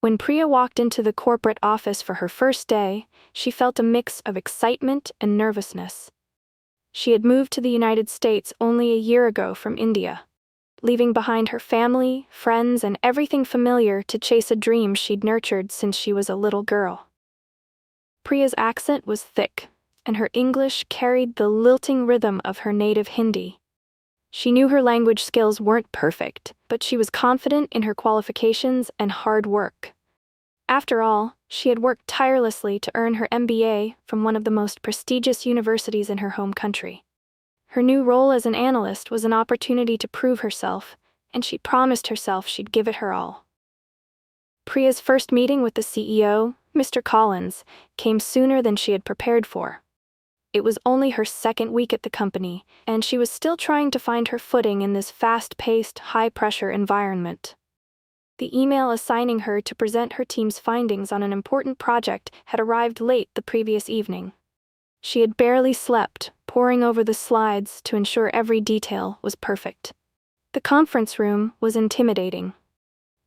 When Priya walked into the corporate office for her first day, she felt a mix of excitement and nervousness. She had moved to the United States only a year ago from India, leaving behind her family, friends, and everything familiar to chase a dream she'd nurtured since she was a little girl. Priya's accent was thick, and her English carried the lilting rhythm of her native Hindi. She knew her language skills weren't perfect, but she was confident in her qualifications and hard work. After all, she had worked tirelessly to earn her MBA from one of the most prestigious universities in her home country. Her new role as an analyst was an opportunity to prove herself, and she promised herself she'd give it her all. Priya's first meeting with the CEO, Mr. Collins, came sooner than she had prepared for. It was only her second week at the company, and she was still trying to find her footing in this fast-paced, high-pressure environment. The email assigning her to present her team's findings on an important project had arrived late the previous evening. She had barely slept, poring over the slides to ensure every detail was perfect. The conference room was intimidating.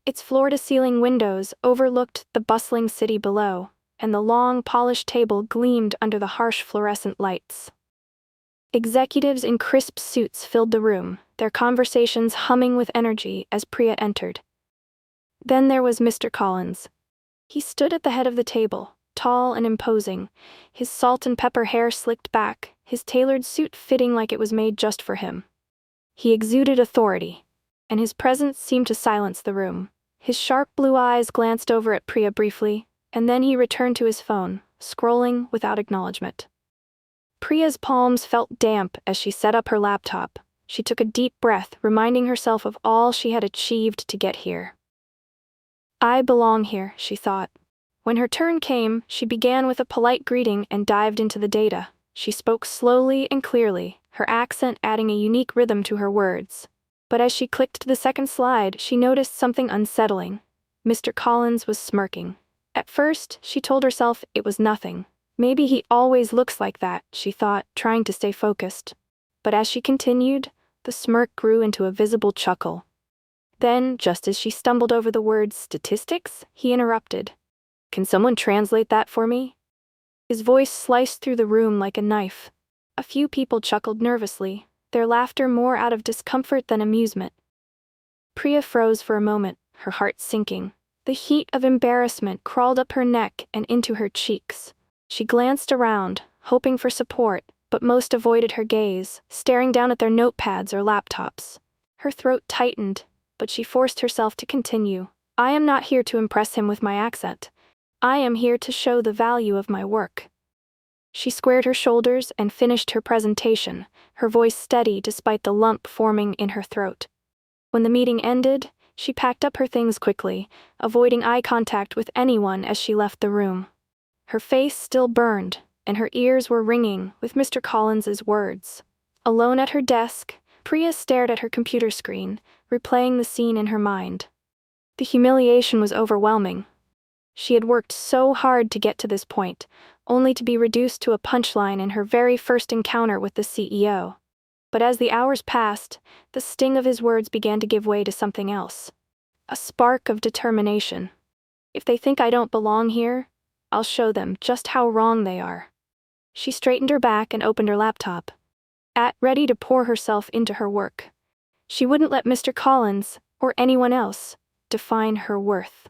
Its floor-to-ceiling windows overlooked the bustling city below, and the long, polished table gleamed under the harsh fluorescent lights. Executives in crisp suits filled the room, their conversations humming with energy as Priya entered. Then there was Mr. Collins. He stood at the head of the table, tall and imposing, his salt and pepper hair slicked back, his tailored suit fitting like it was made just for him. He exuded authority, and his presence seemed to silence the room. His sharp blue eyes glanced over at Priya briefly, and then he returned to his phone, scrolling without acknowledgement. Priya's palms felt damp as she set up her laptop. She took a deep breath, reminding herself of all she had achieved to get here. I belong here, she thought. When her turn came, she began with a polite greeting and dived into the data. She spoke slowly and clearly, her accent adding a unique rhythm to her words. But as she clicked to the second slide, she noticed something unsettling. Mr. Collins was smirking. At first, she told herself it was nothing. Maybe he always looks like that, she thought, trying to stay focused. But as she continued, the smirk grew into a visible chuckle. Then, just as she stumbled over the word statistics, he interrupted. Can someone translate that for me? His voice sliced through the room like a knife. A few people chuckled nervously, their laughter more out of discomfort than amusement. Priya froze for a moment, her heart sinking. The heat of embarrassment crawled up her neck and into her cheeks. She glanced around, hoping for support, but most avoided her gaze, staring down at their notepads or laptops. Her throat tightened, but she forced herself to continue. I am not here to impress him with my accent. I am here to show the value of my work. She squared her shoulders and finished her presentation, her voice steady despite the lump forming in her throat. When the meeting ended, she packed up her things quickly, avoiding eye contact with anyone as she left the room. Her face still burned, and her ears were ringing with Mr. Collins's words. Alone at her desk, Priya stared at her computer screen, replaying the scene in her mind. The humiliation was overwhelming. She had worked so hard to get to this point, only to be reduced to a punchline in her very first encounter with the CEO. But as the hours passed, the sting of his words began to give way to something else. A spark of determination. If they think I don't belong here, I'll show them just how wrong they are. She straightened her back and opened her laptop, ready to pour herself into her work. She wouldn't let Mr. Collins, or anyone else, define her worth.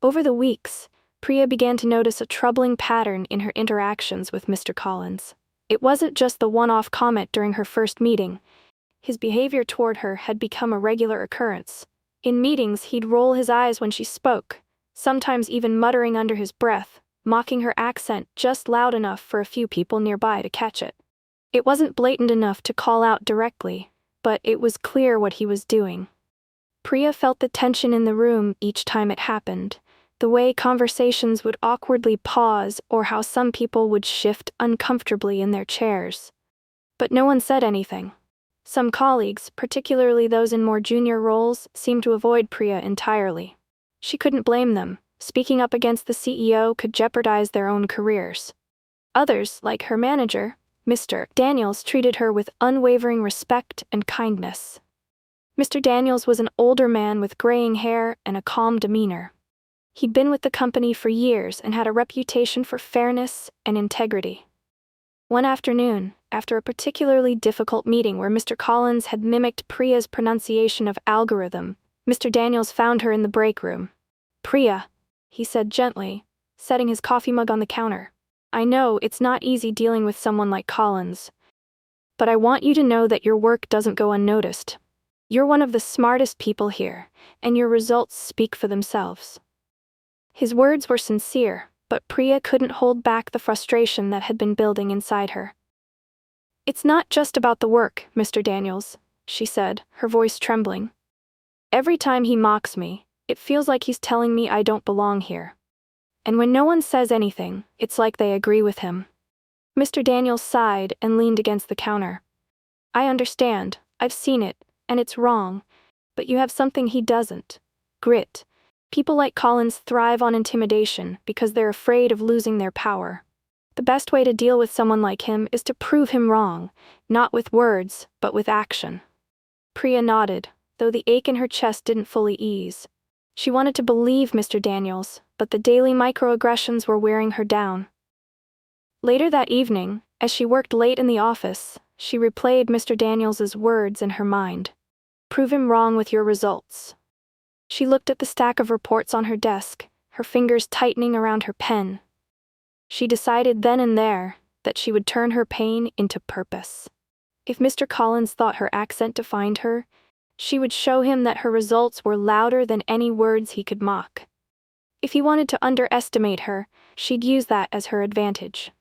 Over the weeks, Priya began to notice a troubling pattern in her interactions with Mr. Collins. It wasn't just the one-off comment during her first meeting. His behavior toward her had become a regular occurrence. In meetings, he'd roll his eyes when she spoke, sometimes even muttering under his breath, mocking her accent just loud enough for a few people nearby to catch it. It wasn't blatant enough to call out directly, but it was clear what he was doing. Priya felt the tension in the room each time it happened, the way conversations would awkwardly pause or how some people would shift uncomfortably in their chairs. But no one said anything. Some colleagues, particularly those in more junior roles, seemed to avoid Priya entirely. She couldn't blame them. Speaking up against the CEO could jeopardize their own careers. Others, like her manager, Mr. Daniels, treated her with unwavering respect and kindness. Mr. Daniels was an older man with graying hair and a calm demeanor. He'd been with the company for years and had a reputation for fairness and integrity. One afternoon, after a particularly difficult meeting where Mr. Collins had mimicked Priya's pronunciation of algorithm, Mr. Daniels found her in the break room. "Priya," he said gently, setting his coffee mug on the counter. "I know it's not easy dealing with someone like Collins, but I want you to know that your work doesn't go unnoticed. You're one of the smartest people here, and your results speak for themselves." His words were sincere, but Priya couldn't hold back the frustration that had been building inside her. "It's not just about the work, Mr. Daniels," she said, her voice trembling. "Every time he mocks me, it feels like he's telling me I don't belong here. And when no one says anything, it's like they agree with him." Mr. Daniels sighed and leaned against the counter. "I understand, I've seen it, and it's wrong, but you have something he doesn't: grit. People like Collins thrive on intimidation because they're afraid of losing their power. The best way to deal with someone like him is to prove him wrong, not with words, but with action." Priya nodded, though the ache in her chest didn't fully ease. She wanted to believe Mr. Daniels, but the daily microaggressions were wearing her down. Later that evening, as she worked late in the office, she replayed Mr. Daniels's words in her mind. "Prove him wrong with your results." She looked at the stack of reports on her desk, her fingers tightening around her pen. She decided then and there that she would turn her pain into purpose. If Mr. Collins thought her accent defined her, she would show him that her results were louder than any words he could mock. If he wanted to underestimate her, she'd use that as her advantage.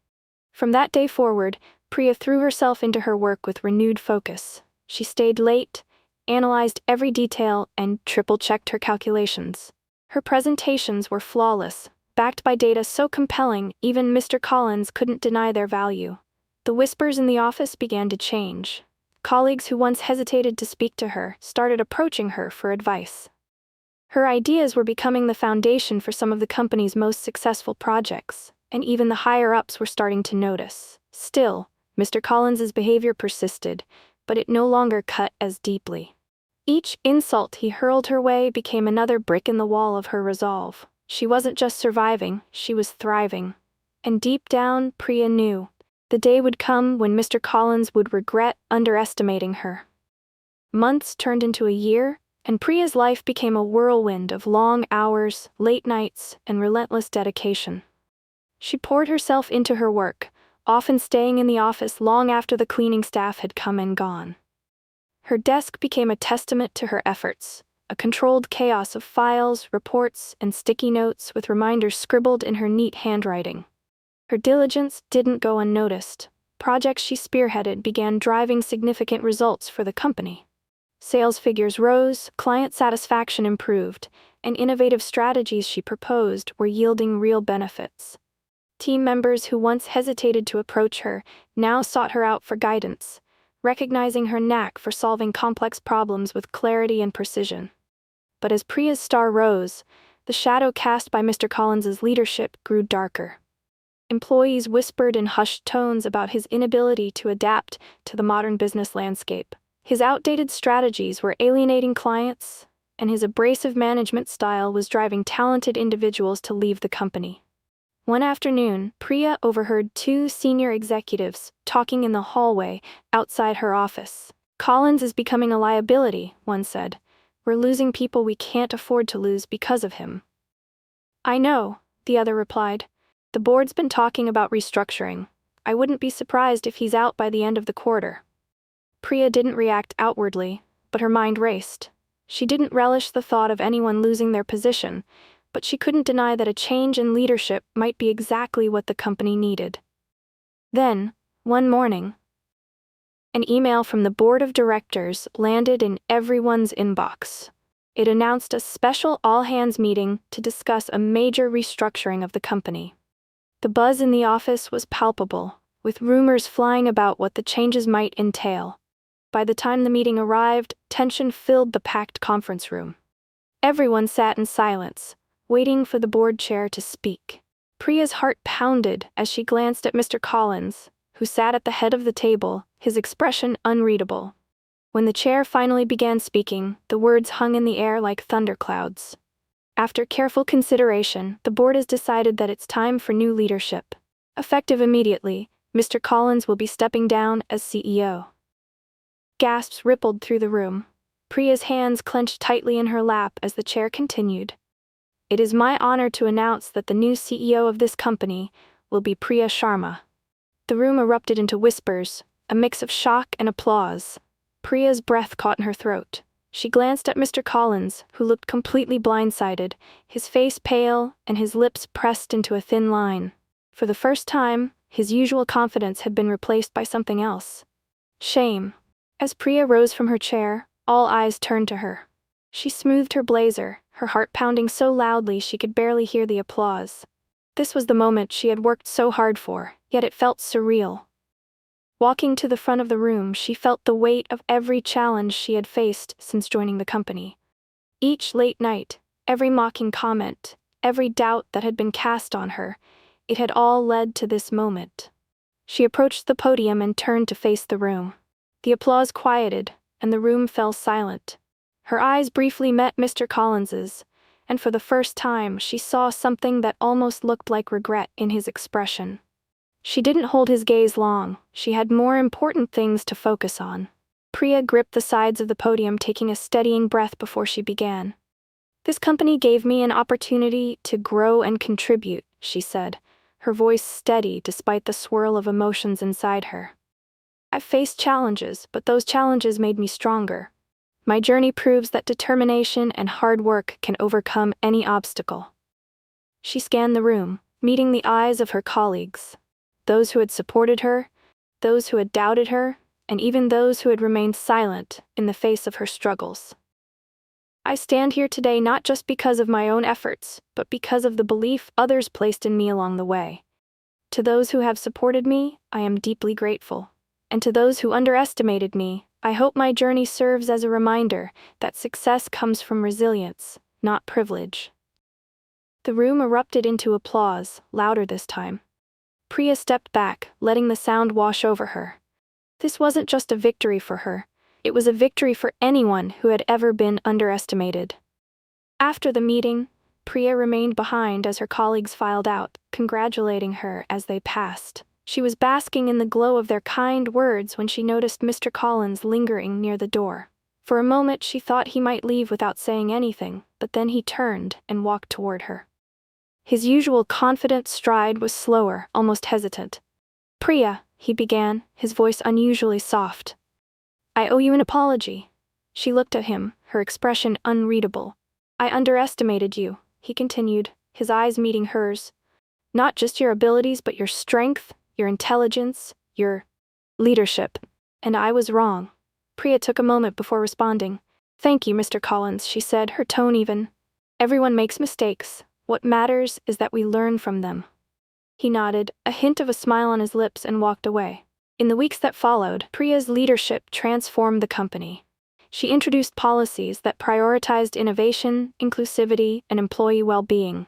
From that day forward, Priya threw herself into her work with renewed focus. She stayed late, analyzed every detail, and triple-checked her calculations. Her presentations were flawless, backed by data so compelling even Mr. Collins couldn't deny their value. The whispers in the office began to change. Colleagues who once hesitated to speak to her started approaching her for advice. Her ideas were becoming the foundation for some of the company's most successful projects, and even the higher-ups were starting to notice. Still, Mr. Collins's behavior persisted, but it no longer cut as deeply. Each insult he hurled her way became another brick in the wall of her resolve. She wasn't just surviving, she was thriving. And deep down, Priya knew the day would come when Mr. Collins would regret underestimating her. Months turned into a year, and Priya's life became a whirlwind of long hours, late nights, and relentless dedication. She poured herself into her work, often staying in the office long after the cleaning staff had come and gone. Her desk became a testament to her efforts, a controlled chaos of files, reports, and sticky notes with reminders scribbled in her neat handwriting. Her diligence didn't go unnoticed. Projects she spearheaded began driving significant results for the company. Sales figures rose, client satisfaction improved, and innovative strategies she proposed were yielding real benefits. Team members who once hesitated to approach her now sought her out for guidance, recognizing her knack for solving complex problems with clarity and precision. But as Priya's star rose, the shadow cast by Mr. Collins's leadership grew darker. Employees whispered in hushed tones about his inability to adapt to the modern business landscape. His outdated strategies were alienating clients, and his abrasive management style was driving talented individuals to leave the company. One afternoon, Priya overheard two senior executives talking in the hallway outside her office. "Collins is becoming a liability," one said. "We're losing people we can't afford to lose because of him." "I know," the other replied. "The board's been talking about restructuring. I wouldn't be surprised if he's out by the end of the quarter." Priya didn't react outwardly, but her mind raced. She didn't relish the thought of anyone losing their position, but she couldn't deny that a change in leadership might be exactly what the company needed. Then, one morning, an email from the board of directors landed in everyone's inbox. It announced a special all-hands meeting to discuss a major restructuring of the company. The buzz in the office was palpable, with rumors flying about what the changes might entail. By the time the meeting arrived, tension filled the packed conference room. Everyone sat in silence, waiting for the board chair to speak. Priya's heart pounded as she glanced at Mr. Collins, who sat at the head of the table, his expression unreadable. When the chair finally began speaking, the words hung in the air like thunderclouds. After careful consideration, the board has decided that it's time for new leadership. Effective immediately, Mr. Collins will be stepping down as CEO. Gasps rippled through the room. Priya's hands clenched tightly in her lap as the chair continued. It is my honor to announce that the new CEO of this company will be Priya Sharma. The room erupted into whispers, a mix of shock and applause. Priya's breath caught in her throat. She glanced at Mr. Collins, who looked completely blindsided, his face pale and his lips pressed into a thin line. For the first time, his usual confidence had been replaced by something else. Shame. As Priya rose from her chair, all eyes turned to her. She smoothed her blazer, her heart pounding so loudly she could barely hear the applause. This was the moment she had worked so hard for, yet it felt surreal. Walking to the front of the room, she felt the weight of every challenge she had faced since joining the company. Each late night, every mocking comment, every doubt that had been cast on her, it had all led to this moment. She approached the podium and turned to face the room. The applause quieted, and the room fell silent. Her eyes briefly met Mr. Collins's, and for the first time she saw something that almost looked like regret in his expression. She didn't hold his gaze long. She had more important things to focus on. Priya gripped the sides of the podium, taking a steadying breath before she began. "This company gave me an opportunity to grow and contribute," she said, her voice steady despite the swirl of emotions inside her. "I've faced challenges, but those challenges made me stronger. My journey proves that determination and hard work can overcome any obstacle." She scanned the room, meeting the eyes of her colleagues. Those who had supported her, those who had doubted her, and even those who had remained silent in the face of her struggles. "I stand here today not just because of my own efforts, but because of the belief others placed in me along the way. To those who have supported me, I am deeply grateful. And to those who underestimated me, I hope my journey serves as a reminder that success comes from resilience, not privilege." The room erupted into applause, louder this time. Priya stepped back, letting the sound wash over her. This wasn't just a victory for her, it was a victory for anyone who had ever been underestimated. After the meeting, Priya remained behind as her colleagues filed out, congratulating her as they passed. She was basking in the glow of their kind words when she noticed Mr. Collins lingering near the door. For a moment she thought he might leave without saying anything, but then he turned and walked toward her. His usual confident stride was slower, almost hesitant. "Priya," he began, his voice unusually soft. "I owe you an apology." She looked at him, her expression unreadable. "I underestimated you," he continued, his eyes meeting hers. "Not just your abilities, but your strength, your intelligence, your leadership. And I was wrong." Priya took a moment before responding. "Thank you, Mr. Collins," she said, her tone even. "Everyone makes mistakes. What matters is that we learn from them." He nodded, a hint of a smile on his lips, and walked away. In the weeks that followed, Priya's leadership transformed the company. She introduced policies that prioritized innovation, inclusivity, and employee well-being.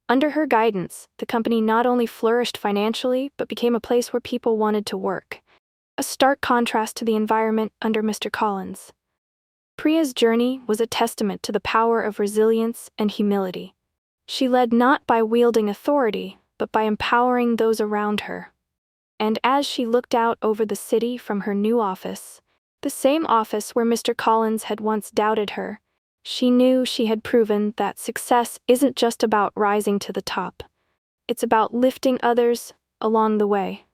Under her guidance, the company not only flourished financially but became a place where people wanted to work. A stark contrast to the environment under Mr. Collins. Priya's journey was a testament to the power of resilience and humility. She led not by wielding authority, but by empowering those around her. And as she looked out over the city from her new office, the same office where Mr. Collins had once doubted her, she knew she had proven that success isn't just about rising to the top. It's about lifting others along the way.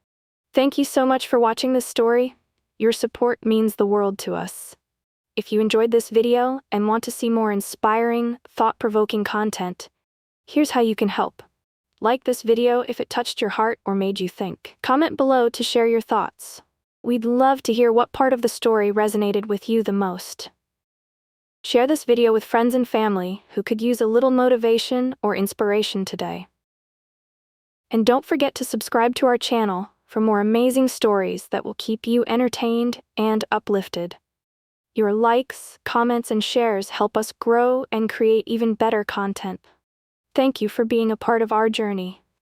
Thank you so much for watching this story. Your support means the world to us. If you enjoyed this video and want to see more inspiring, thought-provoking content, here's how you can help. Like this video if it touched your heart or made you think. Comment below to share your thoughts. We'd love to hear what part of the story resonated with you the most. Share this video with friends and family who could use a little motivation or inspiration today. And don't forget to subscribe to our channel for more amazing stories that will keep you entertained and uplifted. Your likes, comments, and shares help us grow and create even better content. Thank you for being a part of our journey.